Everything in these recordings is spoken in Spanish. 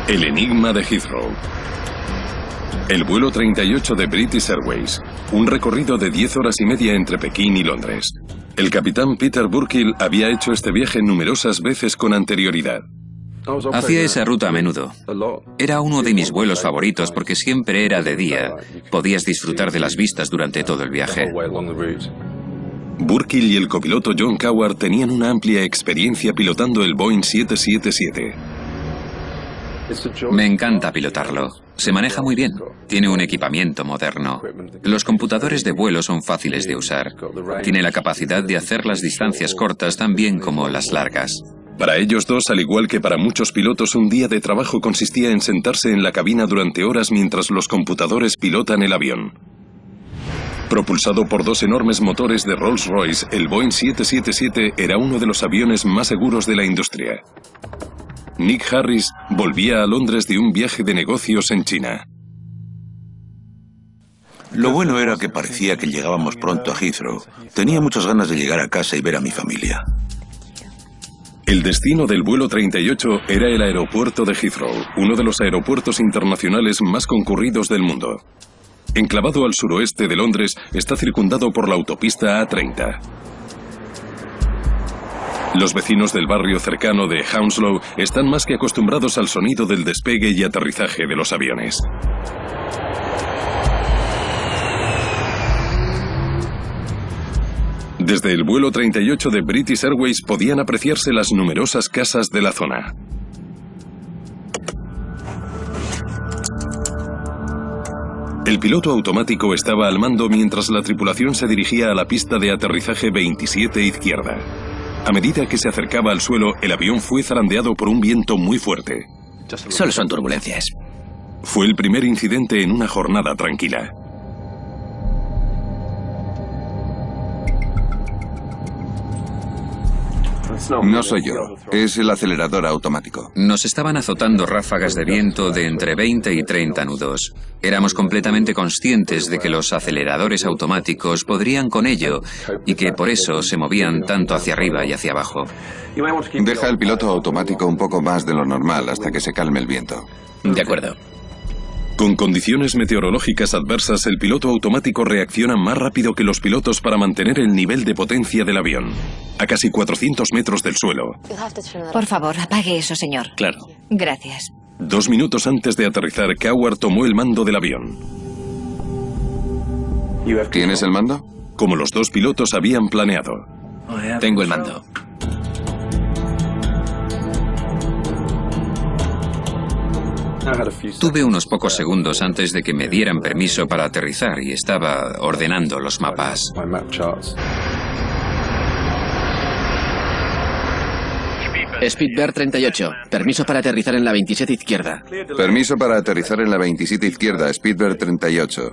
El enigma de Heathrow. El vuelo 38 de British Airways. Un recorrido de 10 horas y media entre Pekín y Londres. El capitán Peter Burkill había hecho este viaje numerosas veces con anterioridad. Hacía esa ruta a menudo. Era uno de mis vuelos favoritos porque siempre era de día. Podías disfrutar de las vistas durante todo el viaje. Burkill y el copiloto John Coward tenían una amplia experiencia pilotando el Boeing 777. Me encanta pilotarlo. Se maneja muy bien. Tiene un equipamiento moderno. Los computadores de vuelo son fáciles de usar. Tiene la capacidad de hacer las distancias cortas tan bien como las largas. Para ellos dos, al igual que para muchos pilotos, un día de trabajo consistía en sentarse en la cabina durante horas mientras los computadores pilotan el avión. Propulsado por dos enormes motores de Rolls-Royce, el Boeing 777 era uno de los aviones más seguros de la industria. Nick Harris volvía a Londres de un viaje de negocios en China. Lo bueno era que parecía que llegábamos pronto a Heathrow. Tenía muchas ganas de llegar a casa y ver a mi familia. El destino del vuelo 38 era el aeropuerto de Heathrow, uno de los aeropuertos internacionales más concurridos del mundo. Enclavado al suroeste de Londres, está circundado por la autopista A30. Los vecinos del barrio cercano de Hounslow están más que acostumbrados al sonido del despegue y aterrizaje de los aviones. Desde el vuelo 38 de British Airways podían apreciarse las numerosas casas de la zona. El piloto automático estaba al mando mientras la tripulación se dirigía a la pista de aterrizaje 27 izquierda. A medida que se acercaba al suelo, el avión fue zarandeado por un viento muy fuerte. Solo son turbulencias. Fue el primer incidente en una jornada tranquila. No soy yo, es el acelerador automático. Nos estaban azotando ráfagas de viento de entre 20 y 30 nudos. Éramos completamente conscientes de que los aceleradores automáticos podrían con ello y que por eso se movían tanto hacia arriba y hacia abajo. Deja el piloto automático un poco más de lo normal hasta que se calme el viento. De acuerdo. Con condiciones meteorológicas adversas, el piloto automático reacciona más rápido que los pilotos para mantener el nivel de potencia del avión. A casi 400 metros del suelo. Por favor, apague eso, señor. Claro. Gracias. 2 minutos antes de aterrizar, Coward tomó el mando del avión. ¿Tienes el mando? Como los dos pilotos habían planeado. Tengo el mando. Tuve unos pocos segundos antes de que me dieran permiso para aterrizar y estaba ordenando los mapas. Speedbird 38. Permiso para aterrizar en la 27 izquierda. Permiso para aterrizar en la 27 izquierda, Speedbird 38.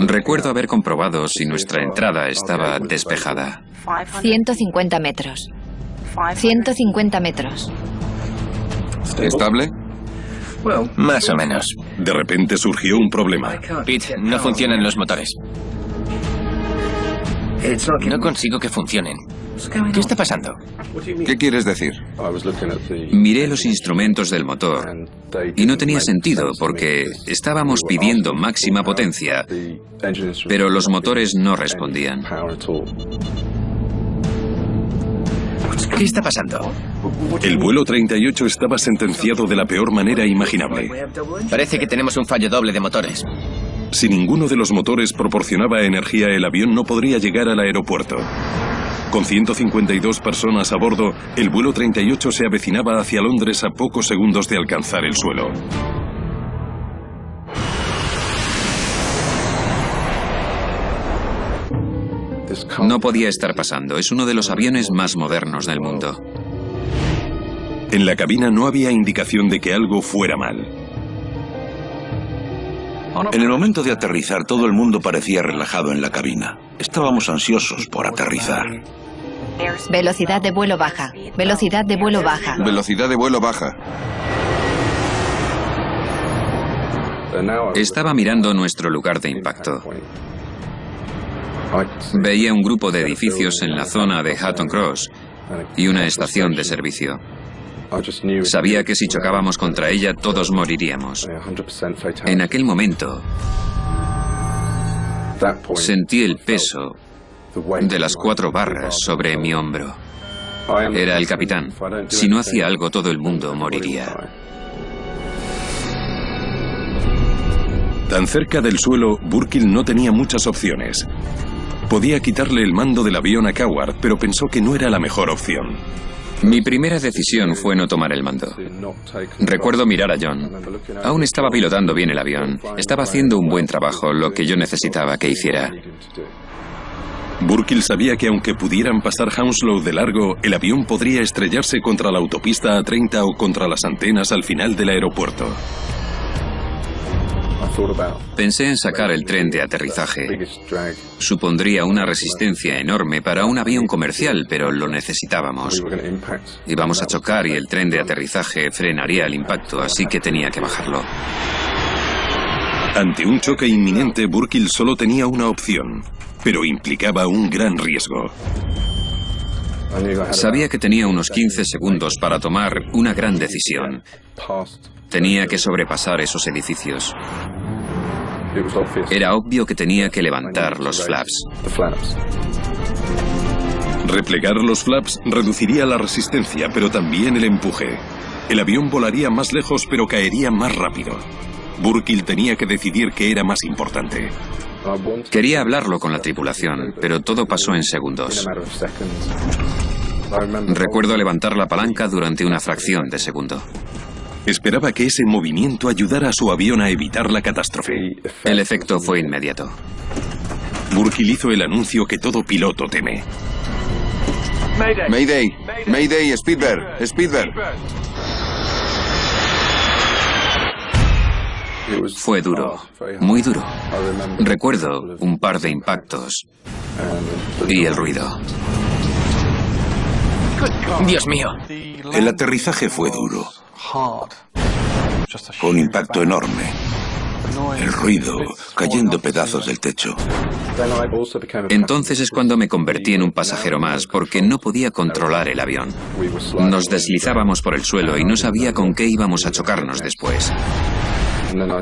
Recuerdo haber comprobado si nuestra entrada estaba despejada. 150 metros. 150 metros. ¿Estable? Más o menos. De repente surgió un problema. Pete, no funcionan los motores. No consigo que funcionen. ¿Qué está pasando? ¿Qué quieres decir? Miré los instrumentos del motor y no tenía sentido porque estábamos pidiendo máxima potencia, pero los motores no respondían. ¿Qué está pasando? El vuelo 38 estaba sentenciado de la peor manera imaginable. Parece que tenemos un fallo doble de motores. Si ninguno de los motores proporcionaba energía, el avión no podría llegar al aeropuerto. Con 152 personas a bordo, el vuelo 38 se avecinaba hacia Londres a pocos segundos de alcanzar el suelo. No podía estar pasando. Es uno de los aviones más modernos del mundo. En la cabina no había indicación de que algo fuera mal. En el momento de aterrizar, todo el mundo parecía relajado en la cabina. Estábamos ansiosos por aterrizar. Velocidad de vuelo baja. Velocidad de vuelo baja. Velocidad de vuelo baja. Estaba mirando nuestro lugar de impacto. Veía un grupo de edificios en la zona de Hatton Cross y una estación de servicio. Sabía que si chocábamos contra ella, todos moriríamos. En aquel momento, sentí el peso de las 4 barras sobre mi hombro. Era el capitán. Si no hacía algo, todo el mundo moriría. Tan cerca del suelo, Burkill no tenía muchas opciones. Podía quitarle el mando del avión a Coward, pero pensó que no era la mejor opción. Mi primera decisión fue no tomar el mando. Recuerdo mirar a John. Aún estaba pilotando bien el avión. Estaba haciendo un buen trabajo, lo que yo necesitaba que hiciera. Burkill sabía que aunque pudieran pasar Hounslow de largo, el avión podría estrellarse contra la autopista A30 o contra las antenas al final del aeropuerto. Pensé en sacar el tren de aterrizaje. Supondría una resistencia enorme para un avión comercial, pero lo necesitábamos. Íbamos a chocar y el tren de aterrizaje frenaría el impacto, así que tenía que bajarlo. Ante un choque inminente, Burkill solo tenía una opción, pero implicaba un gran riesgo. Sabía que tenía unos 15 segundos para tomar una gran decisión. Tenía que sobrepasar esos edificios. Era obvio que tenía que levantar los flaps. Replegar los flaps reduciría la resistencia, pero también el empuje. El avión volaría más lejos, pero caería más rápido. Burkill tenía que decidir qué era más importante. Quería hablarlo con la tripulación, pero todo pasó en segundos. Recuerdo levantar la palanca durante una fracción de segundo. Esperaba que ese movimiento ayudara a su avión a evitar la catástrofe. El efecto fue inmediato. Burkill hizo el anuncio que todo piloto teme. Mayday, Mayday, Speedbird, Speedbird. Fue duro, muy duro. Recuerdo un par de impactos y el ruido. Dios mío. El aterrizaje fue duro. Fue un impacto enorme. El ruido, cayendo pedazos del techo. Entonces es cuando me convertí en un pasajero más, porque no podía controlar el avión. Nos deslizábamos por el suelo y no sabía con qué íbamos a chocarnos después.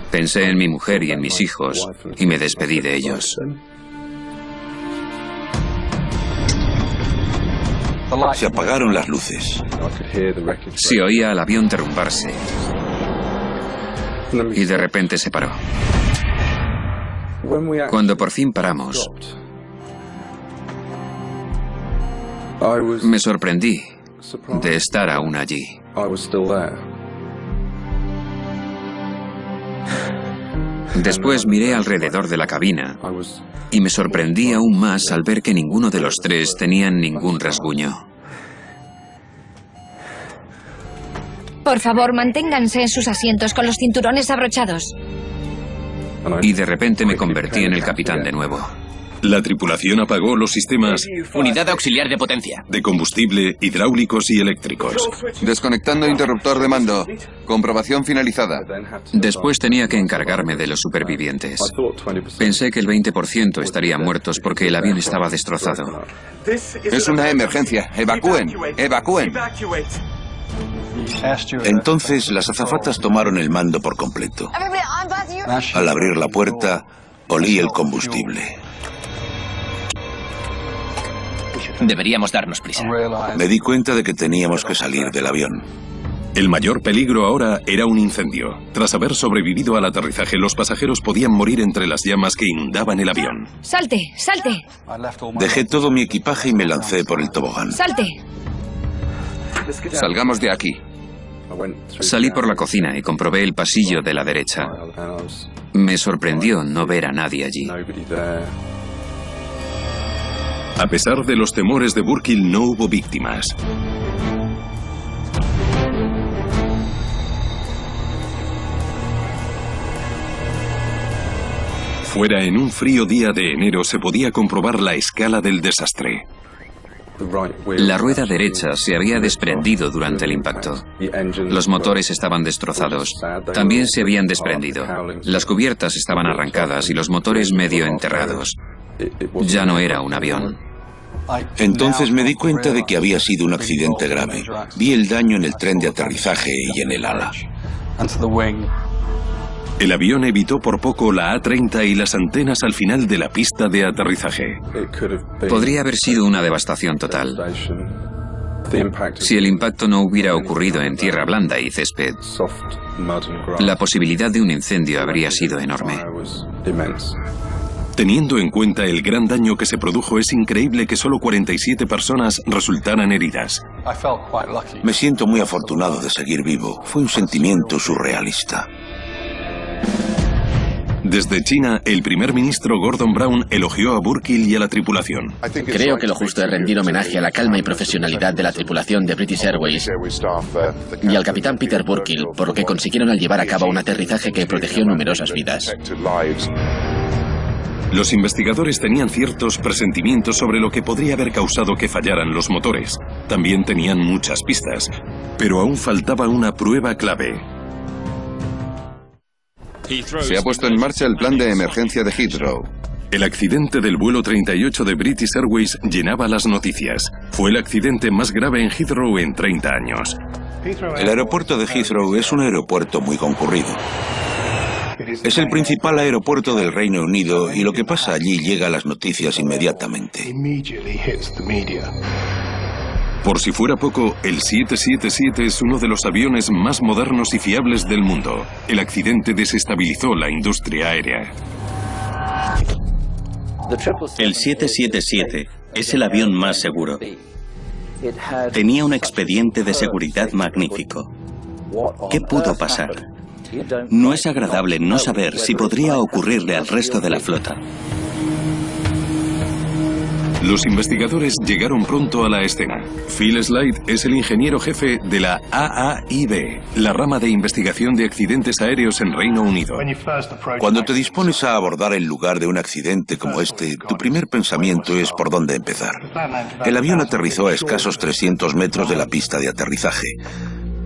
Pensé en mi mujer y en mis hijos y me despedí de ellos. Se apagaron las luces. Se oía al avión derrumbarse y de repente se paró. Cuando por fin paramos, me sorprendí de estar aún allí. Después miré alrededor de la cabina y me sorprendí aún más al ver que ninguno de los 3 tenían ningún rasguño. Por favor, manténganse en sus asientos con los cinturones abrochados. Y de repente me convertí en el capitán de nuevo. La tripulación apagó los sistemas Unidad auxiliar de potencia. de combustible, hidráulicos y eléctricos. Desconectando interruptor de mando. Comprobación finalizada. Después tenía que encargarme de los supervivientes. Pensé que el 20% estarían muertos porque el avión estaba destrozado. Es una emergencia. Evacúen. Evacúen. Entonces las azafatas tomaron el mando por completo. Al abrir la puerta, olí el combustible. Deberíamos darnos prisa. Me di cuenta de que teníamos que salir del avión. El mayor peligro ahora era un incendio. Tras haber sobrevivido al aterrizaje, los pasajeros podían morir entre las llamas que inundaban el avión. ¡Salte! ¡Salte! Dejé todo mi equipaje y me lancé por el tobogán. ¡Salte! Salgamos de aquí. Salí por la cocina y comprobé el pasillo de la derecha. Me sorprendió no ver a nadie allí. A pesar de los temores de Burkill, no hubo víctimas. Fuera, en un frío día de enero, se podía comprobar la escala del desastre. La rueda derecha se había desprendido durante el impacto. Los motores estaban destrozados. También se habían desprendido. Las cubiertas estaban arrancadas y los motores medio enterrados. Ya no era un avión. Entonces me di cuenta de que había sido un accidente grave. Vi el daño en el tren de aterrizaje y en el ala. El avión evitó por poco la A-30 y las antenas al final de la pista de aterrizaje. Podría haber sido una devastación total. Si el impacto no hubiera ocurrido en tierra blanda y césped, la posibilidad de un incendio habría sido enorme. Teniendo en cuenta el gran daño que se produjo, es increíble que solo 47 personas resultaran heridas. Me siento muy afortunado de seguir vivo. Fue un sentimiento surrealista. Desde China, el primer ministro Gordon Brown elogió a Burkill y a la tripulación. Creo que lo justo es rendir homenaje a la calma y profesionalidad de la tripulación de British Airways y al capitán Peter Burkill por lo que consiguieron al llevar a cabo un aterrizaje que protegió numerosas vidas. Los investigadores tenían ciertos presentimientos sobre lo que podría haber causado que fallaran los motores. También tenían muchas pistas, pero aún faltaba una prueba clave. Se ha puesto en marcha el plan de emergencia de Heathrow. El accidente del vuelo 38 de British Airways llenaba las noticias. Fue el accidente más grave en Heathrow en 30 años. El aeropuerto de Heathrow es un aeropuerto muy concurrido. Es el principal aeropuerto del Reino Unido y lo que pasa allí llega a las noticias inmediatamente. Por si fuera poco, el 777 es uno de los aviones más modernos y fiables del mundo. El accidente desestabilizó la industria aérea. El 777 es el avión más seguro. Tenía un expediente de seguridad magnífico. ¿Qué pudo pasar? No es agradable no saber si podría ocurrirle al resto de la flota. Los investigadores llegaron pronto a la escena. Phil Slide es el ingeniero jefe de la AAIB, la rama de investigación de accidentes aéreos en Reino Unido. Cuando te dispones a abordar el lugar de un accidente como este, tu primer pensamiento es por dónde empezar. El avión aterrizó a escasos 300 metros de la pista de aterrizaje.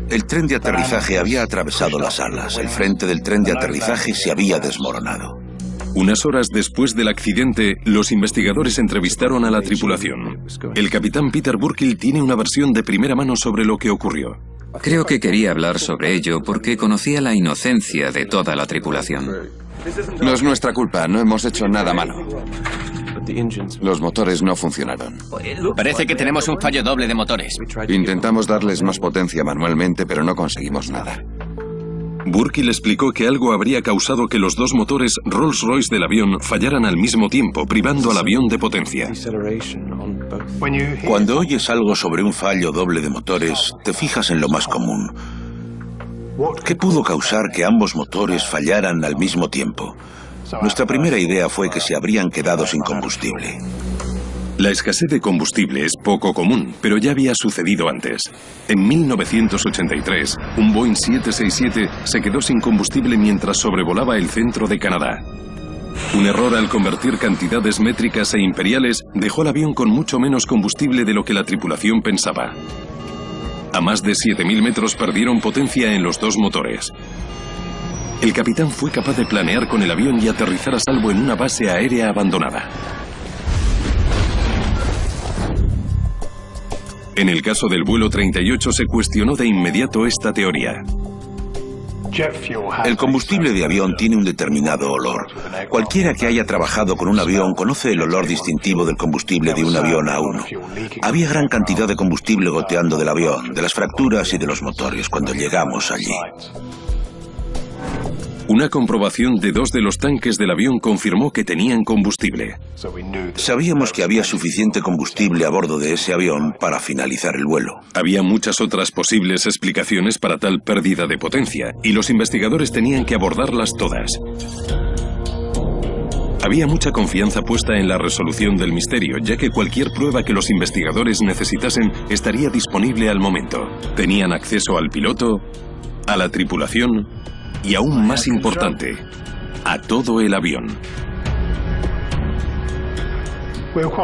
El tren de aterrizaje había atravesado las alas. El frente del tren de aterrizaje se había desmoronado. Unas horas después del accidente, los investigadores entrevistaron a la tripulación. El capitán Peter Burkill tiene una versión de primera mano sobre lo que ocurrió. Creo que quería hablar sobre ello porque conocía la inocencia de toda la tripulación. No es nuestra culpa, no hemos hecho nada malo. Los motores no funcionaron. Parece que tenemos un fallo doble de motores. Intentamos darles más potencia manualmente, pero no conseguimos nada. Burkill explicó que algo habría causado que los dos motores Rolls-Royce del avión fallaran al mismo tiempo, privando al avión de potencia. Cuando oyes algo sobre un fallo doble de motores, te fijas en lo más común. ¿Qué pudo causar que ambos motores fallaran al mismo tiempo? Nuestra primera idea fue que se habrían quedado sin combustible. La escasez de combustible es poco común, pero ya había sucedido antes. En 1983, un Boeing 767 se quedó sin combustible mientras sobrevolaba el centro de Canadá. Un error al convertir cantidades métricas e imperiales dejó el avión con mucho menos combustible de lo que la tripulación pensaba. A más de 7.000 metros perdieron potencia en los dos motores. El capitán fue capaz de planear con el avión y aterrizar a salvo en una base aérea abandonada. En el caso del vuelo 38 se cuestionó de inmediato esta teoría. El combustible de avión tiene un determinado olor. Cualquiera que haya trabajado con un avión conoce el olor distintivo del combustible de un avión A1. Había gran cantidad de combustible goteando del avión, de las fracturas y de los motores cuando llegamos allí. Una comprobación de dos de los tanques del avión confirmó que tenían combustible. Sabíamos que había suficiente combustible a bordo de ese avión para finalizar el vuelo. Había muchas otras posibles explicaciones para tal pérdida de potencia, y los investigadores tenían que abordarlas todas. Había mucha confianza puesta en la resolución del misterio, ya que cualquier prueba que los investigadores necesitasen estaría disponible al momento. Tenían acceso al piloto, a la tripulación y, aún más importante, a todo el avión.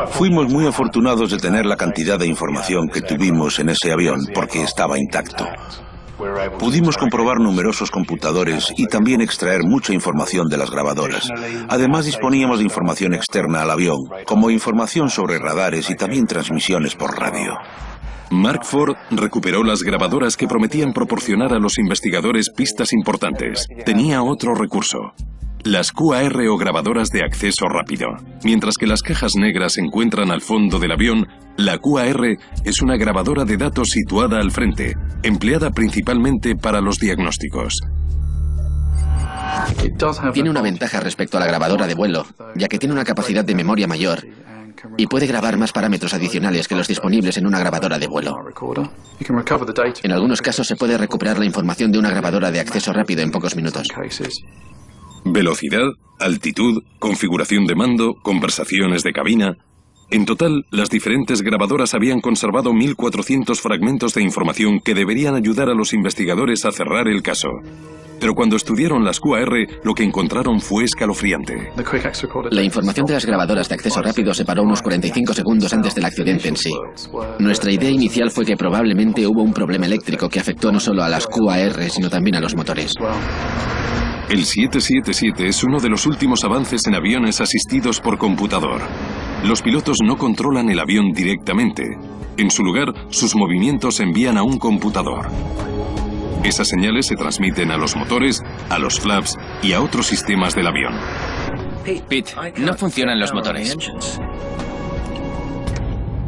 Fuimos muy afortunados de tener la cantidad de información que tuvimos en ese avión porque estaba intacto. Pudimos comprobar numerosos computadores y también extraer mucha información de las grabadoras. Además, disponíamos de información externa al avión, como información sobre radares y también transmisiones por radio. Mark Ford recuperó las grabadoras que prometían proporcionar a los investigadores pistas importantes. Tenía otro recurso: las QAR o grabadoras de acceso rápido. Mientras que las cajas negras se encuentran al fondo del avión, la QAR es una grabadora de datos situada al frente, empleada principalmente para los diagnósticos. Tiene una ventaja respecto a la grabadora de vuelo, ya que tiene una capacidad de memoria mayor y puede grabar más parámetros adicionales que los disponibles en una grabadora de vuelo. En algunos casos se puede recuperar la información de una grabadora de acceso rápido en pocos minutos. Velocidad, altitud, configuración de mando, conversaciones de cabina. En total, las diferentes grabadoras habían conservado 1.400 fragmentos de información que deberían ayudar a los investigadores a cerrar el caso. Pero cuando estudiaron las QAR, lo que encontraron fue escalofriante. La información de las grabadoras de acceso rápido se paró unos 45 segundos antes del accidente en sí. Nuestra idea inicial fue que probablemente hubo un problema eléctrico que afectó no solo a las QAR, sino también a los motores. El 777 es uno de los últimos avances en aviones asistidos por computador. Los pilotos no controlan el avión directamente. En su lugar, sus movimientos se envían a un computador. Esas señales se transmiten a los motores, a los flaps y a otros sistemas del avión. Pete, no funcionan los motores.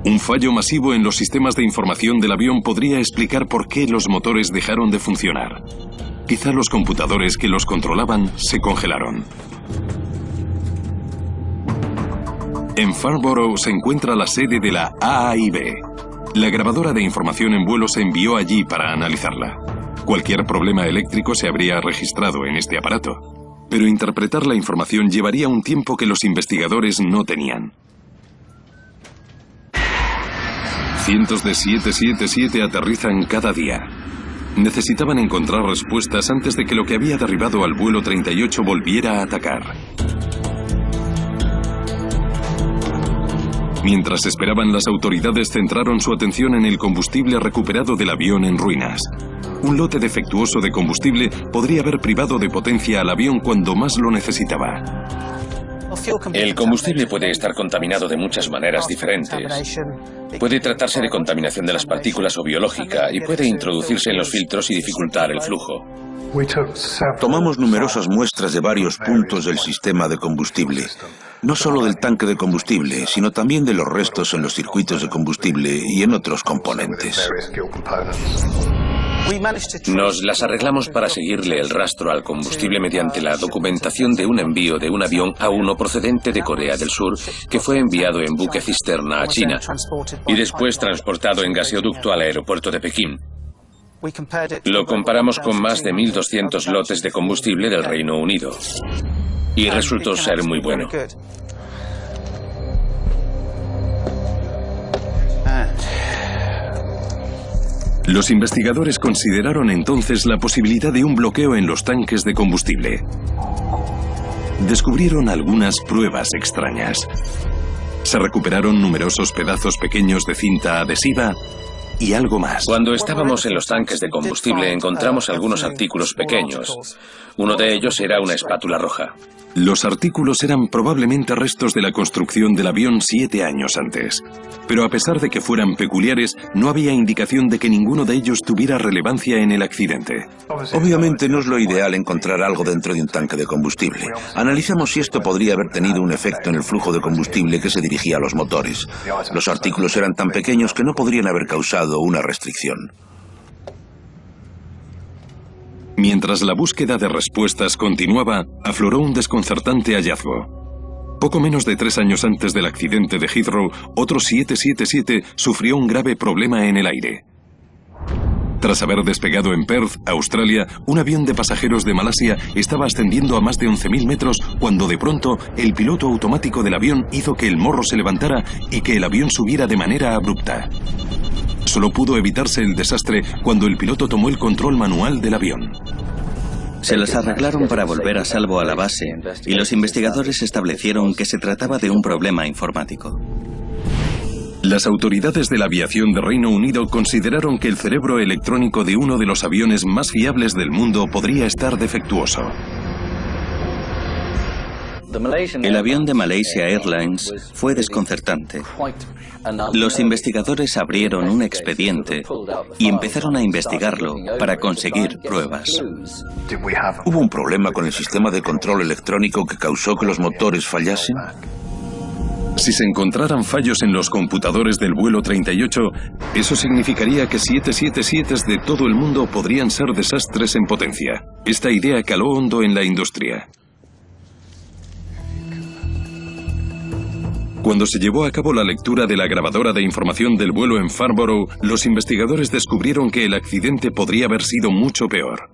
Un fallo masivo en los sistemas de información del avión podría explicar por qué los motores dejaron de funcionar. Quizá los computadores que los controlaban se congelaron. En Farnborough se encuentra la sede de la AAIB. La grabadora de información en vuelo se envió allí para analizarla. Cualquier problema eléctrico se habría registrado en este aparato, pero interpretar la información llevaría un tiempo que los investigadores no tenían. Cientos de 777 aterrizan cada día. Necesitaban encontrar respuestas antes de que lo que había derribado al vuelo 38 volviera a atacar. Mientras esperaban, las autoridades centraron su atención en el combustible recuperado del avión en ruinas. Un lote defectuoso de combustible podría haber privado de potencia al avión cuando más lo necesitaba. El combustible puede estar contaminado de muchas maneras diferentes. Puede tratarse de contaminación de las partículas o biológica y puede introducirse en los filtros y dificultar el flujo. Tomamos numerosas muestras de varios puntos del sistema de combustible. No solo del tanque de combustible, sino también de los restos en los circuitos de combustible y en otros componentes. Nos las arreglamos para seguirle el rastro al combustible mediante la documentación de un envío de un avión A1 procedente de Corea del Sur que fue enviado en buque cisterna a China y después transportado en gaseoducto al aeropuerto de Pekín. Lo comparamos con más de 1.200 lotes de combustible del Reino Unido y resultó ser muy bueno. Los investigadores consideraron entonces la posibilidad de un bloqueo en los tanques de combustible. Descubrieron algunas pruebas extrañas. Se recuperaron numerosos pedazos pequeños de cinta adhesiva y algo más. Cuando estábamos en los tanques de combustible encontramos algunos artículos pequeños. Uno de ellos era una espátula roja. Los artículos eran probablemente restos de la construcción del avión 7 años antes. Pero a pesar de que fueran peculiares, no había indicación de que ninguno de ellos tuviera relevancia en el accidente. Obviamente no es lo ideal encontrar algo dentro de un tanque de combustible. Analizamos si esto podría haber tenido un efecto en el flujo de combustible que se dirigía a los motores. Los artículos eran tan pequeños que no podrían haber causado una restricción. Mientras la búsqueda de respuestas continuaba, afloró un desconcertante hallazgo. Poco menos de 3 años antes del accidente de Heathrow, otro 777 sufrió un grave problema en el aire. Tras haber despegado en Perth, Australia, un avión de pasajeros de Malasia estaba ascendiendo a más de 11.000 metros cuando de pronto el piloto automático del avión hizo que el morro se levantara y que el avión subiera de manera abrupta. Solo pudo evitarse el desastre cuando el piloto tomó el control manual del avión. Se las arreglaron para volver a salvo a la base y los investigadores establecieron que se trataba de un problema informático. Las autoridades de la aviación de Reino Unido consideraron que el cerebro electrónico de uno de los aviones más fiables del mundo podría estar defectuoso. El avión de Malaysia Airlines fue desconcertante. Los investigadores abrieron un expediente y empezaron a investigarlo para conseguir pruebas. ¿Hubo un problema con el sistema de control electrónico que causó que los motores fallasen? Si se encontraran fallos en los computadores del vuelo 38, eso significaría que 777 de todo el mundo podrían ser desastres en potencia. Esta idea caló hondo en la industria. Cuando se llevó a cabo la lectura de la grabadora de información del vuelo en Farnborough, los investigadores descubrieron que el accidente podría haber sido mucho peor.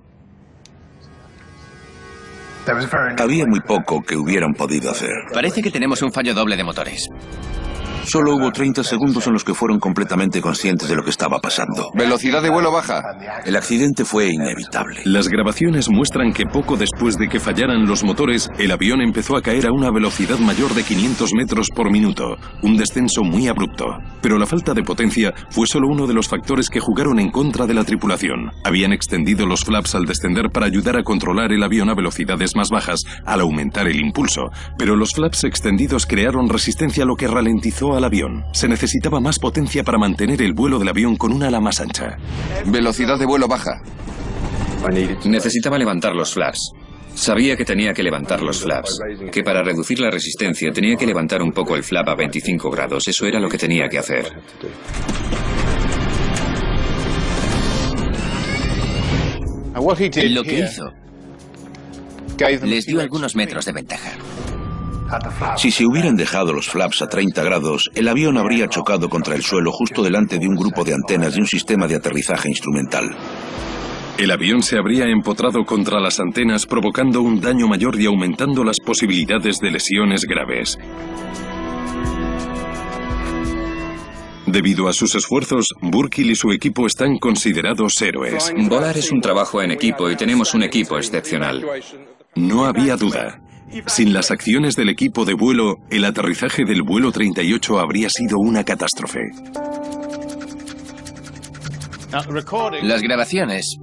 Había muy poco que hubieran podido hacer. Parece que tenemos un fallo doble de motores. Solo hubo 30 segundos en los que fueron completamente conscientes de lo que estaba pasando. Velocidad de vuelo baja. El accidente fue inevitable. Las grabaciones muestran que poco después de que fallaran los motores, el avión empezó a caer a una velocidad mayor de 500 metros por minuto, un descenso muy abrupto. Pero la falta de potencia fue solo uno de los factores que jugaron en contra de la tripulación. Habían extendido los flaps al descender para ayudar a controlar el avión a velocidades más bajas al aumentar el impulso, pero los flaps extendidos crearon resistencia, lo que ralentizó al avión. Se necesitaba más potencia para mantener el vuelo del avión con un ala más ancha. Velocidad de vuelo baja. Necesitaba levantar los flaps. Sabía que tenía que levantar los flaps, que para reducir la resistencia tenía que levantar un poco el flap a 25 grados. Eso era lo que tenía que hacer. Lo que hizo les dio algunos metros de ventaja. Si se hubieran dejado los flaps a 30 grados, el avión habría chocado contra el suelo justo delante de un grupo de antenas y un sistema de aterrizaje instrumental. El avión se habría empotrado contra las antenas, provocando un daño mayor y aumentando las posibilidades de lesiones graves. Debido a sus esfuerzos, Burkill y su equipo están considerados héroes. Volar es un trabajo en equipo y tenemos un equipo excepcional. No había duda. Sin las acciones del equipo de vuelo, el aterrizaje del vuelo 38 habría sido una catástrofe. Las grabaciones.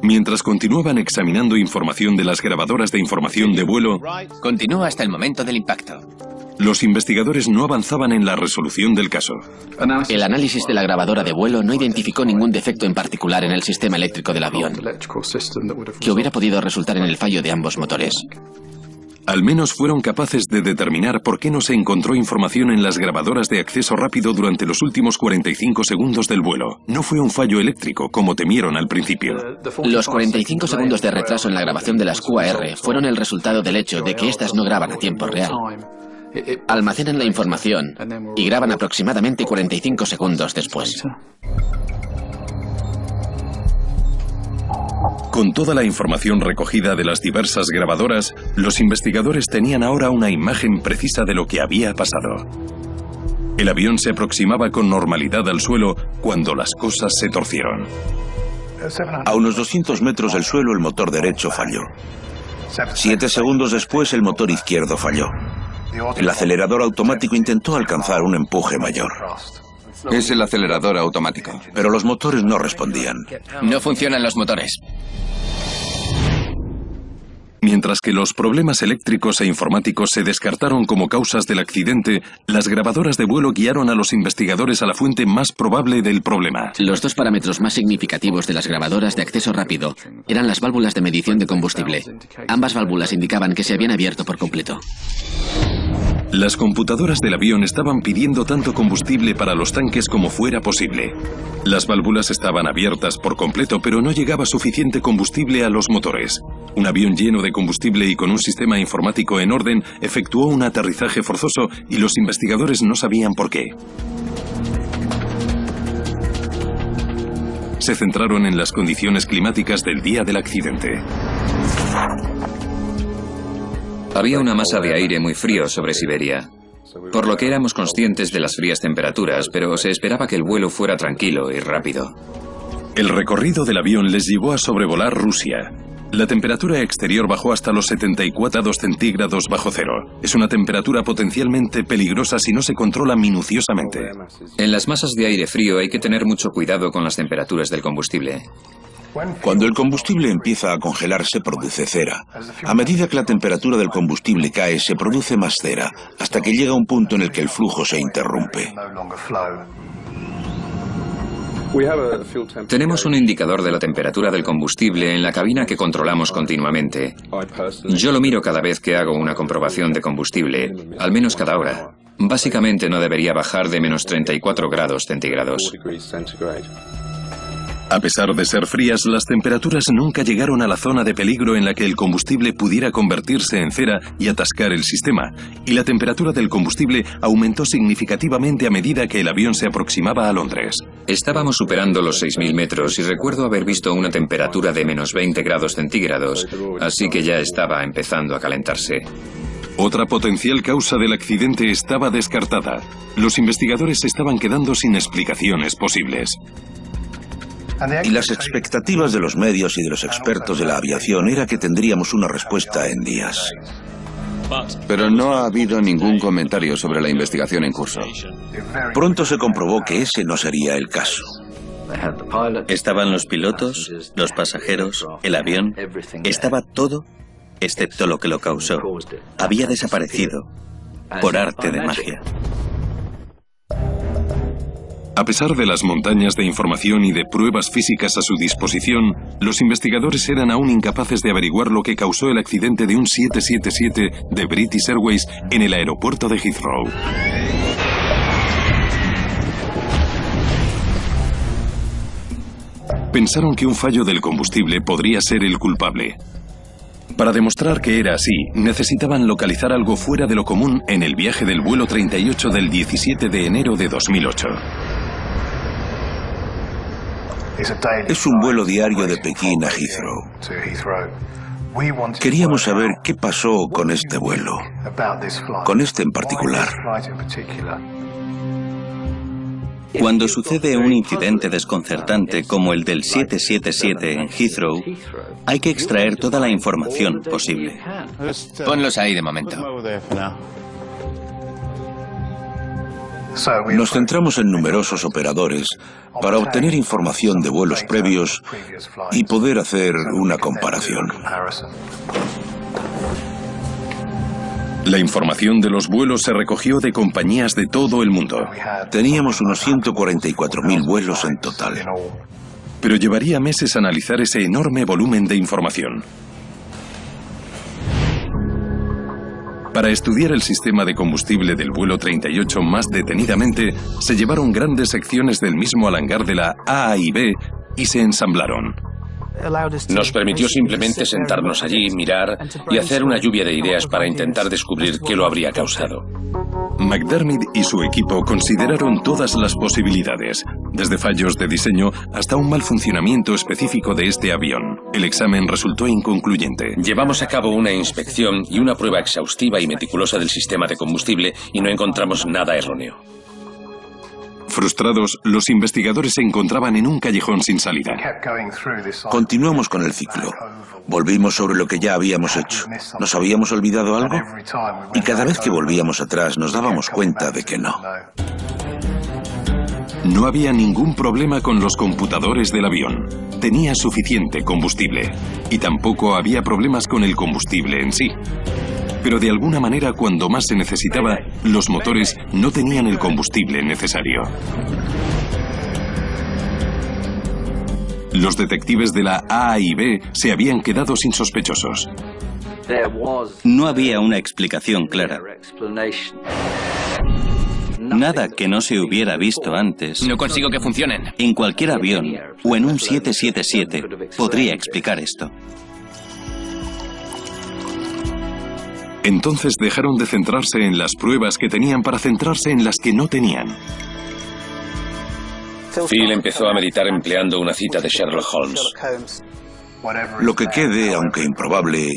Mientras continuaban examinando información de las grabadoras de información de vuelo, Continúa hasta el momento del impacto. los investigadores no avanzaban en la resolución del caso. El análisis de la grabadora de vuelo no identificó ningún defecto en particular en el sistema eléctrico del avión que hubiera podido resultar en el fallo de ambos motores. Al menos fueron capaces de determinar por qué no se encontró información en las grabadoras de acceso rápido durante los últimos 45 segundos del vuelo. No fue un fallo eléctrico, como temieron al principio. Los 45 segundos de retraso en la grabación de las QAR fueron el resultado del hecho de que éstas no graban a tiempo real. Almacenan la información y graban aproximadamente 45 segundos después. Con toda la información recogida de las diversas grabadoras, los investigadores tenían ahora una imagen precisa de lo que había pasado. El avión se aproximaba con normalidad al suelo cuando las cosas se torcieron. A unos 200 metros del suelo, el motor derecho falló. 7 segundos después, el motor izquierdo falló. El acelerador automático intentó alcanzar un empuje mayor. Es el acelerador automático. Pero los motores no respondían. No funcionan los motores. Mientras que los problemas eléctricos e informáticos se descartaron como causas del accidente, las grabadoras de vuelo guiaron a los investigadores a la fuente más probable del problema. Los dos parámetros más significativos de las grabadoras de acceso rápido eran las válvulas de medición de combustible. Ambas válvulas indicaban que se habían abierto por completo. Las computadoras del avión estaban pidiendo tanto combustible para los tanques como fuera posible. Las válvulas estaban abiertas por completo, pero no llegaba suficiente combustible a los motores. Un avión lleno de combustible y con un sistema informático en orden efectuó un aterrizaje forzoso y los investigadores no sabían por qué. Se centraron en las condiciones climáticas del día del accidente. Había una masa de aire muy frío sobre Siberia, por lo que éramos conscientes de las frías temperaturas, pero se esperaba que el vuelo fuera tranquilo y rápido. El recorrido del avión les llevó a sobrevolar Rusia. La temperatura exterior bajó hasta los 74 grados centígrados bajo cero. Es una temperatura potencialmente peligrosa si no se controla minuciosamente. En las masas de aire frío hay que tener mucho cuidado con las temperaturas del combustible. Cuando el combustible empieza a congelar, se produce cera. A medida que la temperatura del combustible cae, se produce más cera, hasta que llega un punto en el que el flujo se interrumpe. Tenemos un indicador de la temperatura del combustible en la cabina que controlamos continuamente. Yo lo miro cada vez que hago una comprobación de combustible, al menos cada hora. Básicamente no debería bajar de menos 34 grados centígrados. A pesar de ser frías, las temperaturas nunca llegaron a la zona de peligro en la que el combustible pudiera convertirse en cera y atascar el sistema, y la temperatura del combustible aumentó significativamente a medida que el avión se aproximaba a Londres. Estábamos superando los 6.000 metros y recuerdo haber visto una temperatura de menos 20 grados centígrados, así que ya estaba empezando a calentarse. Otra potencial causa del accidente estaba descartada. Los investigadores se estaban quedando sin explicaciones posibles. Y las expectativas de los medios y de los expertos de la aviación era que tendríamos una respuesta en días. Pero no ha habido ningún comentario sobre la investigación en curso. Pronto se comprobó que ese no sería el caso. Estaban los pilotos, los pasajeros, el avión. Estaba todo, excepto lo que lo causó. Había desaparecido por arte de magia. A pesar de las montañas de información y de pruebas físicas a su disposición, los investigadores eran aún incapaces de averiguar lo que causó el accidente de un 777 de British Airways en el aeropuerto de Heathrow. Pensaron que un fallo del combustible podría ser el culpable. Para demostrar que era así, necesitaban localizar algo fuera de lo común en el viaje del vuelo 38 del 17 de enero de 2008. Es un vuelo diario de Pekín a Heathrow. Queríamos saber qué pasó con este vuelo, con este en particular. Cuando sucede un incidente desconcertante como el del 777 en Heathrow, hay que extraer toda la información posible. Ponlos ahí de momento. Nos centramos en numerosos operadores para obtener información de vuelos previos y poder hacer una comparación. La información de los vuelos se recogió de compañías de todo el mundo. Teníamos unos 144.000 vuelos en total. Pero llevaría meses analizar ese enorme volumen de información. Para estudiar el sistema de combustible del vuelo 38 más detenidamente, se llevaron grandes secciones del mismo al hangar de la A y B y se ensamblaron. Nos permitió simplemente sentarnos allí, mirar y hacer una lluvia de ideas para intentar descubrir qué lo habría causado. McDermott y su equipo consideraron todas las posibilidades, desde fallos de diseño hasta un mal funcionamiento específico de este avión. El examen resultó inconcluyente. Llevamos a cabo una inspección y una prueba exhaustiva y meticulosa del sistema de combustible y no encontramos nada erróneo. Frustrados, los investigadores se encontraban en un callejón sin salida. Continuamos con el ciclo. Volvimos sobre lo que ya habíamos hecho. ¿Nos habíamos olvidado algo? Y cada vez que volvíamos atrás nos dábamos cuenta de que no. No había ningún problema con los computadores del avión. Tenía suficiente combustible. Y tampoco había problemas con el combustible en sí. Pero de alguna manera, cuando más se necesitaba, los motores no tenían el combustible necesario. Los detectives de la A y B se habían quedado sin sospechosos. No había una explicación clara. Nada que no se hubiera visto antes. No consigo que funcionen. En cualquier avión o en un 777 podría explicar esto. Entonces dejaron de centrarse en las pruebas que tenían para centrarse en las que no tenían. Phil empezó a meditar empleando una cita de Sherlock Holmes. Lo que quede, aunque improbable,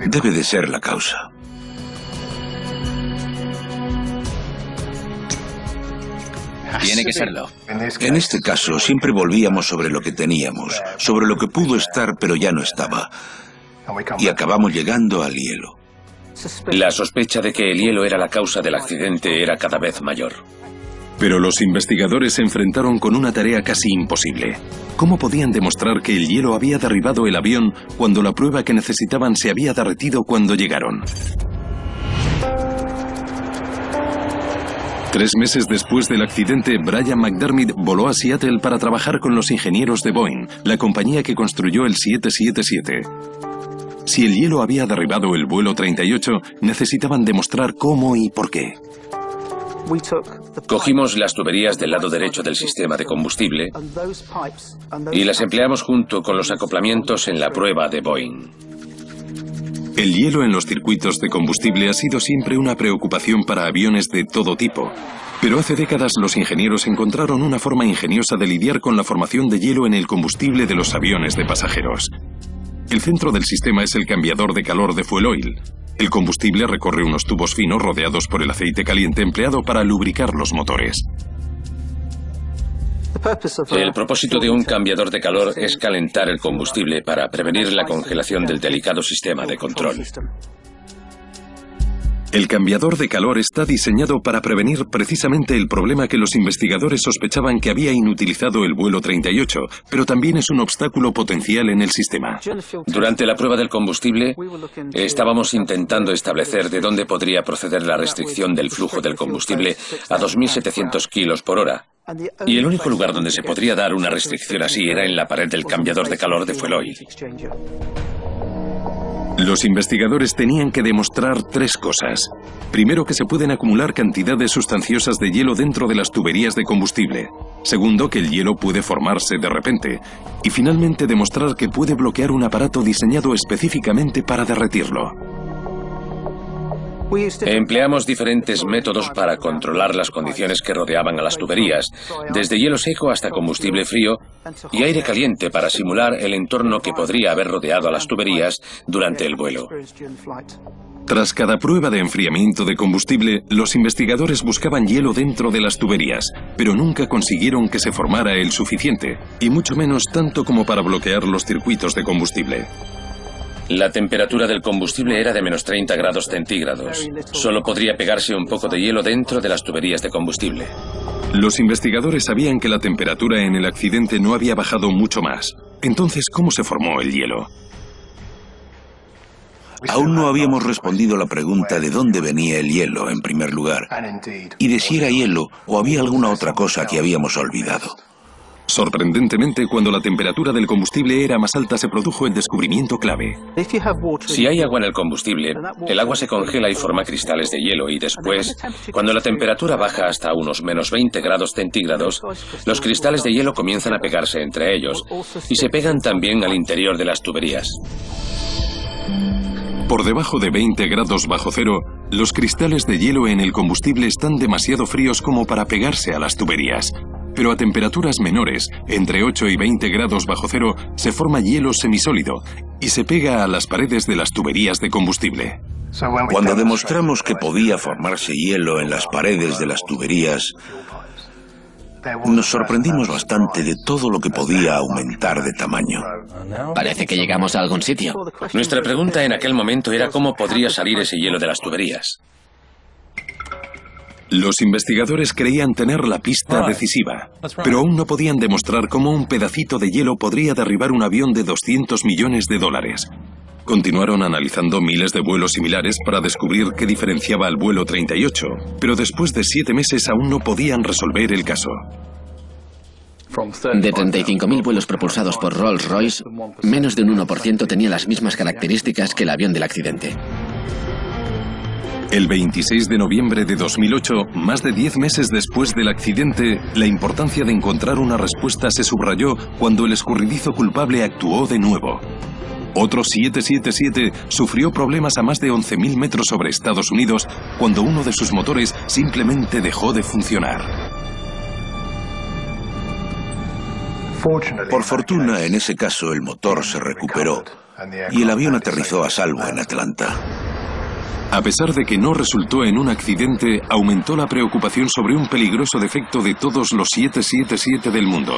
debe de ser la causa. Tiene que serlo. En este caso, siempre volvíamos sobre lo que teníamos, sobre lo que pudo estar pero ya no estaba. Y acabamos llegando al hielo. La sospecha de que el hielo era la causa del accidente era cada vez mayor. Pero los investigadores se enfrentaron con una tarea casi imposible. ¿Cómo podían demostrar que el hielo había derribado el avión cuando la prueba que necesitaban se había derretido cuando llegaron? 3 meses después del accidente, Brian McDermott voló a Seattle para trabajar con los ingenieros de Boeing, la compañía que construyó el 777. Si el hielo había derribado el vuelo 38, necesitaban demostrar cómo y por qué. Cogimos las tuberías del lado derecho del sistema de combustible y las empleamos junto con los acoplamientos en la prueba de Boeing. El hielo en los circuitos de combustible ha sido siempre una preocupación para aviones de todo tipo. Pero hace décadas los ingenieros encontraron una forma ingeniosa de lidiar con la formación de hielo en el combustible de los aviones de pasajeros. El centro del sistema es el cambiador de calor de fuel oil. El combustible recorre unos tubos finos rodeados por el aceite caliente empleado para lubricar los motores. El propósito de un cambiador de calor es calentar el combustible para prevenir la congelación del delicado sistema de control. El cambiador de calor está diseñado para prevenir precisamente el problema que los investigadores sospechaban que había inutilizado el vuelo 38, pero también es un obstáculo potencial en el sistema. Durante la prueba del combustible, estábamos intentando establecer de dónde podría proceder la restricción del flujo del combustible a 2.700 kilos por hora. Y el único lugar donde se podría dar una restricción así era en la pared del cambiador de calor de fuel oil. Los investigadores tenían que demostrar 3 cosas. Primero, que se pueden acumular cantidades sustanciosas de hielo dentro de las tuberías de combustible. Segundo, que el hielo puede formarse de repente. Y finalmente, demostrar que puede bloquear un aparato diseñado específicamente para derretirlo. Empleamos diferentes métodos para controlar las condiciones que rodeaban a las tuberías, desde hielo seco hasta combustible frío y aire caliente para simular el entorno que podría haber rodeado a las tuberías durante el vuelo. Tras cada prueba de enfriamiento de combustible, los investigadores buscaban hielo dentro de las tuberías, pero nunca consiguieron que se formara el suficiente, y mucho menos tanto como para bloquear los circuitos de combustible. La temperatura del combustible era de menos 30 grados centígrados. Solo podría pegarse un poco de hielo dentro de las tuberías de combustible. Los investigadores sabían que la temperatura en el accidente no había bajado mucho más. Entonces, ¿cómo se formó el hielo? Aún no habíamos respondido la pregunta de dónde venía el hielo, en primer lugar, y de si era hielo o había alguna otra cosa que habíamos olvidado. Sorprendentemente, cuando la temperatura del combustible era más alta, se produjo el descubrimiento clave. Si hay agua en el combustible, el agua se congela y forma cristales de hielo y después, cuando la temperatura baja hasta unos menos 20 grados centígrados, los cristales de hielo comienzan a pegarse entre ellos y se pegan también al interior de las tuberías. Por debajo de 20 grados bajo cero, los cristales de hielo en el combustible están demasiado fríos como para pegarse a las tuberías. Pero a temperaturas menores, entre 8 y 20 grados bajo cero, se forma hielo semisólido y se pega a las paredes de las tuberías de combustible. Cuando demostramos que podía formarse hielo en las paredes de las tuberías, nos sorprendimos bastante de todo lo que podía aumentar de tamaño. Parece que llegamos a algún sitio. Nuestra pregunta en aquel momento era cómo podría salir ese hielo de las tuberías. Los investigadores creían tener la pista decisiva, pero aún no podían demostrar cómo un pedacito de hielo podría derribar un avión de 200 millones de dólares. Continuaron analizando miles de vuelos similares para descubrir qué diferenciaba al vuelo 38, pero después de 7 meses aún no podían resolver el caso. De 35.000 vuelos propulsados por Rolls-Royce, menos de un 1% tenía las mismas características que el avión del accidente. El 26 de noviembre de 2008, más de 10 meses después del accidente, la importancia de encontrar una respuesta se subrayó cuando el escurridizo culpable actuó de nuevo. Otro 777 sufrió problemas a más de 11.000 metros sobre Estados Unidos cuando uno de sus motores simplemente dejó de funcionar. Por fortuna, en ese caso, el motor se recuperó y el avión aterrizó a salvo en Atlanta. A pesar de que no resultó en un accidente, aumentó la preocupación sobre un peligroso defecto de todos los 777 del mundo.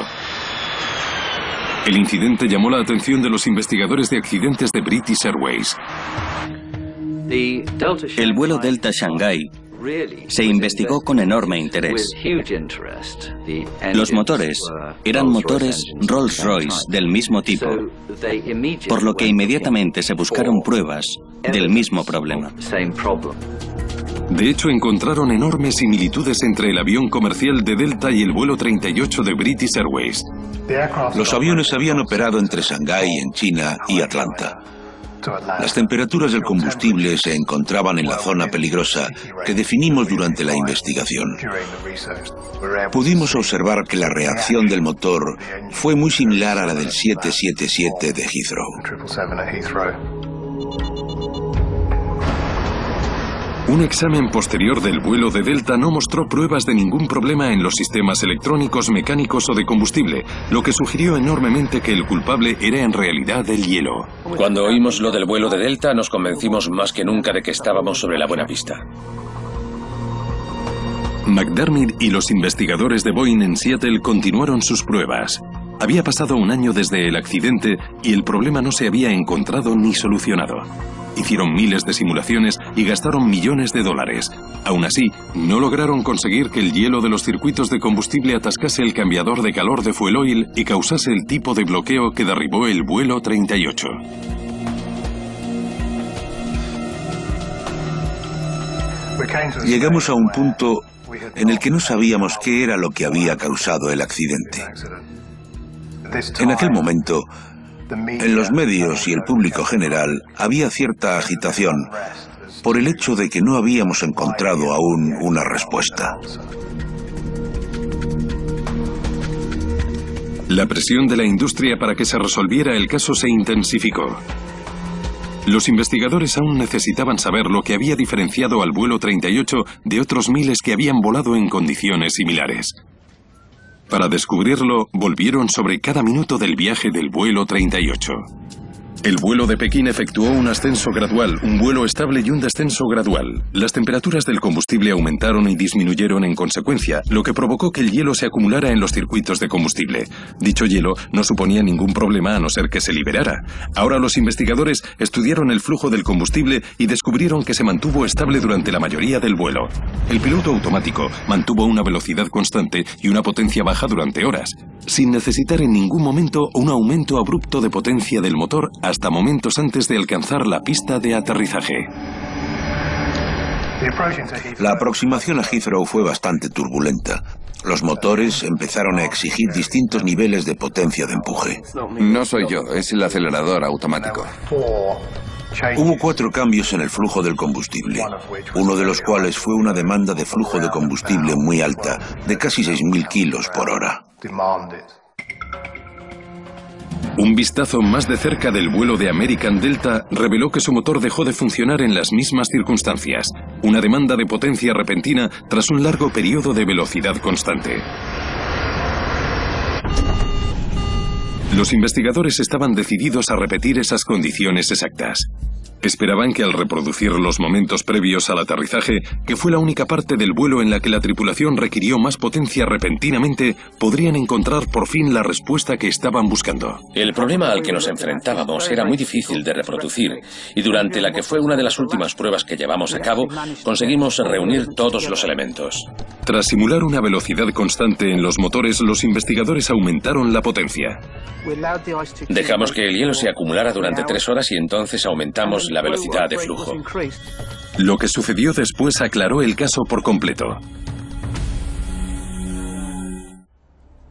El incidente llamó la atención de los investigadores de accidentes de British Airways. El vuelo Delta Shanghai se investigó con enorme interés. Los motores eran motores Rolls-Royce del mismo tipo, por lo que inmediatamente se buscaron pruebas del mismo problema. De hecho, encontraron enormes similitudes entre el avión comercial de Delta y el vuelo 38 de British Airways. Los aviones habían operado entre Shanghái, en China, y Atlanta. Las temperaturas del combustible se encontraban en la zona peligrosa que definimos durante la investigación. Pudimos observar que la reacción del motor fue muy similar a la del 777 de Heathrow. Un examen posterior del vuelo de Delta no mostró pruebas de ningún problema en los sistemas electrónicos, mecánicos o de combustible, lo que sugirió enormemente que el culpable era en realidad el hielo. Cuando oímos lo del vuelo de Delta, nos convencimos más que nunca de que estábamos sobre la buena pista. McDermott y los investigadores de Boeing en Seattle continuaron sus pruebas. Había pasado un año desde el accidente y el problema no se había encontrado ni solucionado. Hicieron miles de simulaciones y gastaron millones de dólares. Aún así, no lograron conseguir que el hielo de los circuitos de combustible atascase el cambiador de calor de fuel oil y causase el tipo de bloqueo que derribó el vuelo 38. Llegamos a un punto en el que no sabíamos qué era lo que había causado el accidente. En aquel momento, en los medios y el público general había cierta agitación por el hecho de que no habíamos encontrado aún una respuesta. La presión de la industria para que se resolviera el caso se intensificó. Los investigadores aún necesitaban saber lo que había diferenciado al vuelo 38 de otros miles que habían volado en condiciones similares. Para descubrirlo, volvieron sobre cada minuto del viaje del vuelo 38. El vuelo de Pekín efectuó un ascenso gradual, un vuelo estable y un descenso gradual. Las temperaturas del combustible aumentaron y disminuyeron en consecuencia, lo que provocó que el hielo se acumulara en los circuitos de combustible. Dicho hielo no suponía ningún problema a no ser que se liberara. Ahora los investigadores estudiaron el flujo del combustible y descubrieron que se mantuvo estable durante la mayoría del vuelo. El piloto automático mantuvo una velocidad constante y una potencia baja durante horas, sin necesitar en ningún momento un aumento abrupto de potencia del motor hasta momentos antes de alcanzar la pista de aterrizaje. La aproximación a Heathrow fue bastante turbulenta. Los motores empezaron a exigir distintos niveles de potencia de empuje. No soy yo, es el acelerador automático. Hubo 4 cambios en el flujo del combustible, uno de los cuales fue una demanda de flujo de combustible muy alta, de casi 6.000 kilos por hora. Un vistazo más de cerca del vuelo de American Delta reveló que su motor dejó de funcionar en las mismas circunstancias, una demanda de potencia repentina tras un largo periodo de velocidad constante. Los investigadores estaban decididos a repetir esas condiciones exactas. Esperaban que al reproducir los momentos previos al aterrizaje, que fue la única parte del vuelo en la que la tripulación requirió más potencia repentinamente, podrían encontrar por fin la respuesta que estaban buscando. El problema al que nos enfrentábamos era muy difícil de reproducir, y durante la que fue una de las últimas pruebas que llevamos a cabo, conseguimos reunir todos los elementos. Tras simular una velocidad constante en los motores, los investigadores aumentaron la potencia. Dejamos que el hielo se acumulara durante 3 horas y entonces aumentamos la velocidad de flujo. Lo que sucedió después aclaró el caso por completo.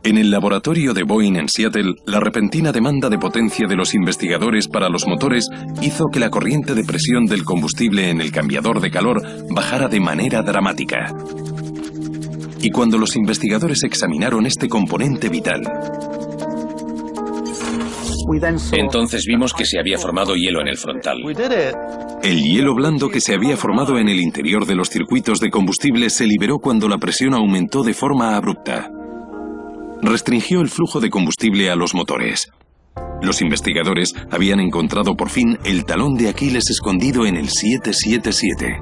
En el laboratorio de Boeing en Seattle, la repentina demanda de potencia de los investigadores para los motores hizo que la corriente de presión del combustible en el cambiador de calor bajara de manera dramática. Y cuando los investigadores examinaron este componente vital, entonces vimos que se había formado hielo en el frontal. el hielo blando que se había formado en el interior de los circuitos de combustible se liberó cuando la presión aumentó de forma abrupta. Restringió el flujo de combustible a los motores. Los investigadores habían encontrado por fin el talón de Aquiles escondido en el 777.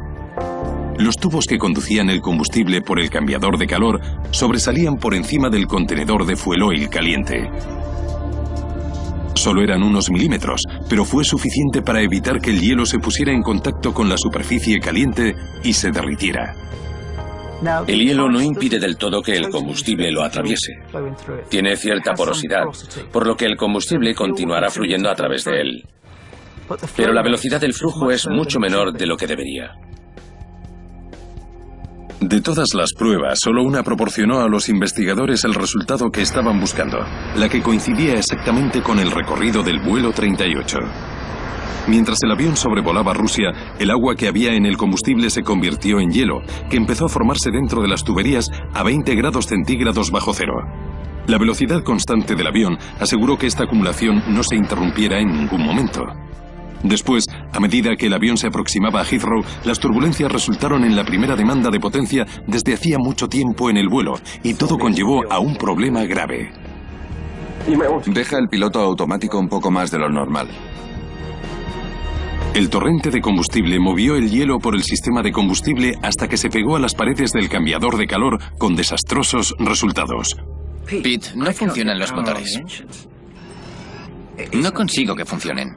Los tubos que conducían el combustible por el cambiador de calor sobresalían por encima del contenedor de fuel oil caliente. Solo eran unos milímetros, pero fue suficiente para evitar que el hielo se pusiera en contacto con la superficie caliente y se derritiera. El hielo no impide del todo que el combustible lo atraviese. Tiene cierta porosidad, por lo que el combustible continuará fluyendo a través de él. Pero la velocidad del flujo es mucho menor de lo que debería. De todas las pruebas, solo una proporcionó a los investigadores el resultado que estaban buscando, la que coincidía exactamente con el recorrido del vuelo 38. Mientras el avión sobrevolaba Rusia, el agua que había en el combustible se convirtió en hielo, que empezó a formarse dentro de las tuberías a 20 grados centígrados bajo cero. La velocidad constante del avión aseguró que esta acumulación no se interrumpiera en ningún momento. Después, a medida que el avión se aproximaba a Heathrow, las turbulencias resultaron en la primera demanda de potencia desde hacía mucho tiempo en el vuelo, y todo conllevó a un problema grave. Deja el piloto automático un poco más de lo normal. El torrente de combustible movió el hielo por el sistema de combustible hasta que se pegó a las paredes del cambiador de calor con desastrosos resultados. Pete, no funcionan los motores. No consigo que funcionen.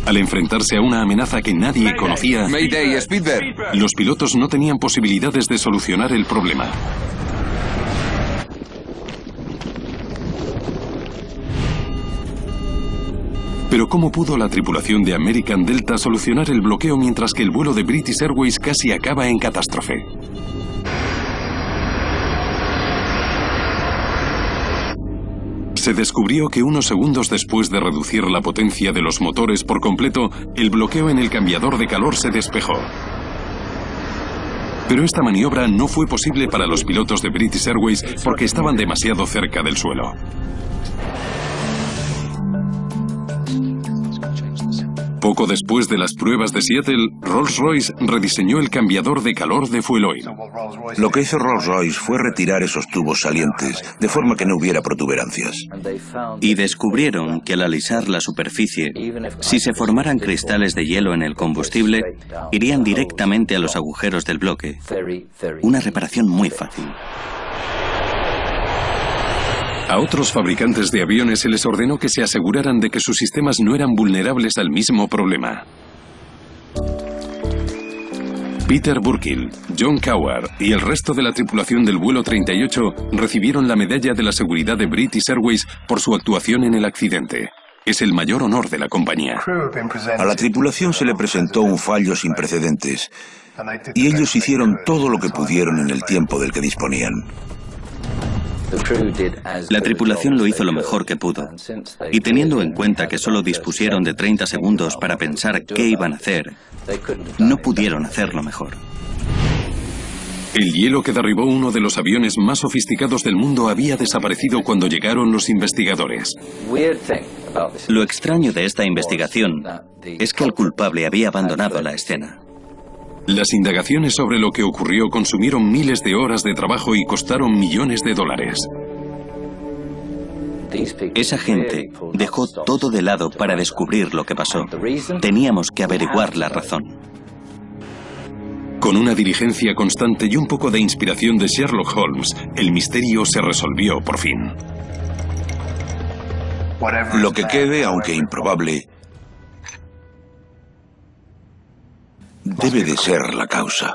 Al enfrentarse a una amenaza que nadie conocía, Mayday, Speedbird. Los pilotos no tenían posibilidades de solucionar el problema. Pero ¿cómo pudo la tripulación de American Delta solucionar el bloqueo mientras que el vuelo de British Airways casi acaba en catástrofe? Se descubrió que unos segundos después de reducir la potencia de los motores por completo, el bloqueo en el cambiador de calor se despejó. Pero esta maniobra no fue posible para los pilotos de British Airways porque estaban demasiado cerca del suelo. Poco después de las pruebas de Seattle, Rolls-Royce rediseñó el cambiador de calor de fuel oil. Lo que hizo Rolls-Royce fue retirar esos tubos salientes, de forma que no hubiera protuberancias. Y descubrieron que al alisar la superficie, si se formaran cristales de hielo en el combustible, irían directamente a los agujeros del bloque. Una reparación muy fácil. A otros fabricantes de aviones se les ordenó que se aseguraran de que sus sistemas no eran vulnerables al mismo problema. Peter Burkill, John Coward y el resto de la tripulación del vuelo 38 recibieron la medalla de la seguridad de British Airways por su actuación en el accidente. Es el mayor honor de la compañía. A la tripulación se le presentó un fallo sin precedentes, y ellos hicieron todo lo que pudieron en el tiempo del que disponían. La tripulación lo hizo lo mejor que pudo, y teniendo en cuenta que solo dispusieron de 30 segundos para pensar qué iban a hacer, no pudieron hacerlo mejor. El hielo que derribó uno de los aviones más sofisticados del mundo había desaparecido cuando llegaron los investigadores. Lo extraño de esta investigación es que el culpable había abandonado la escena. Las indagaciones sobre lo que ocurrió consumieron miles de horas de trabajo y costaron millones de dólares. Esa gente dejó todo de lado para descubrir lo que pasó. Teníamos que averiguar la razón. Con una diligencia constante y un poco de inspiración de Sherlock Holmes, el misterio se resolvió por fin. Lo que quede, aunque improbable, debe de ser la causa.